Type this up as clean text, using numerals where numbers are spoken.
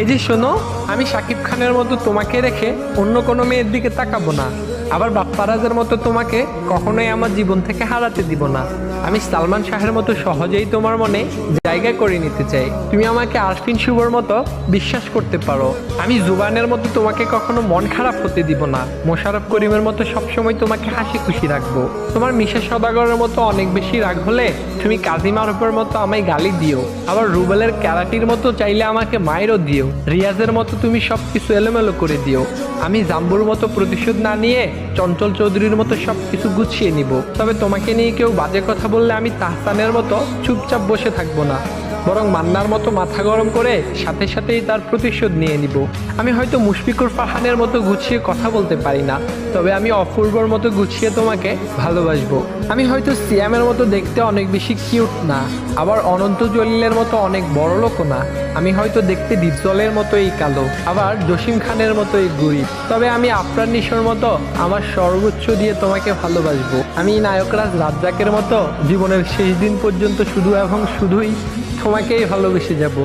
এই যে শোনো, আমি শাকিব খানের মতো তোমাকে রেখে অন্য কোনো মেয়ের দিকে তাকাবো না। আবার বাপ্পারাজের মতো তোমাকে কখনোই আমার জীবন থেকে হারাতে দিব না। আমি সালমান শাহের মতো সহজেই তোমার মনে জায়গা করে নিতে চাই। তুমি আমাকে আরফিন শুভর মতো বিশ্বাস করতে পারো। আমি জুবানের মতো তোমাকে কখনো মন খারাপ হতে দিব না। মোশাররফ করিমের মতো সবসময় তোমাকে হাসি খুশি রাখবো। তোমার মিশা সওদাগরের মতো অনেক বেশি রাগ হলে তুমি কাজী মারুফের মতো আমায় গালি দিও। আবার রুবেলের ক্যারাটির মতো চাইলে আমাকে মায়েরও দিও। রিয়াজের মতো তুমি সবকিছু এলোমেলো করে দিও। আমি জাম্বুর মতো প্রতিশোধ না নিয়ে চঞ্চল চৌধুরীর মতো সবকিছু গুছিয়ে নিব। তবে তোমাকে নিয়ে কেউ বাজে কথা বললে আমি তাহসানের মতো চুপচাপ বসে থাকবো না, বরং মান্নার মতো মাথা গরম করে সাথে সাথেই তার প্রতিশোধ নিয়ে নিব। আমি হয়তো মুশফিকুর ফারহানের মতো গুছিয়ে কথা বলতে পারি না, তবে আমি অপূর্বর মতো গুছিয়ে তোমাকে ভালোবাসবো। আমি হয়তো সিয়ামের মতো দেখতে অনেক বেশি কিউট না, আবার অনন্ত জলিলের মতো অনেক বড় লোকও না। আমি হয়তো দেখতে ডিপজলের মতো এই কালো, আবার জসিম খানের মতো এই গরিব, তবে আমি আফরান নিশোর মতো আমার সর্বোচ্চ দিয়ে তোমাকে ভালোবাসবো। আমি নায়করাজ রাজ্জাকের মতো জীবনের শেষ দিন পর্যন্ত শুধু এবং শুধুই তোমাকেই ভালোবেসে যাব।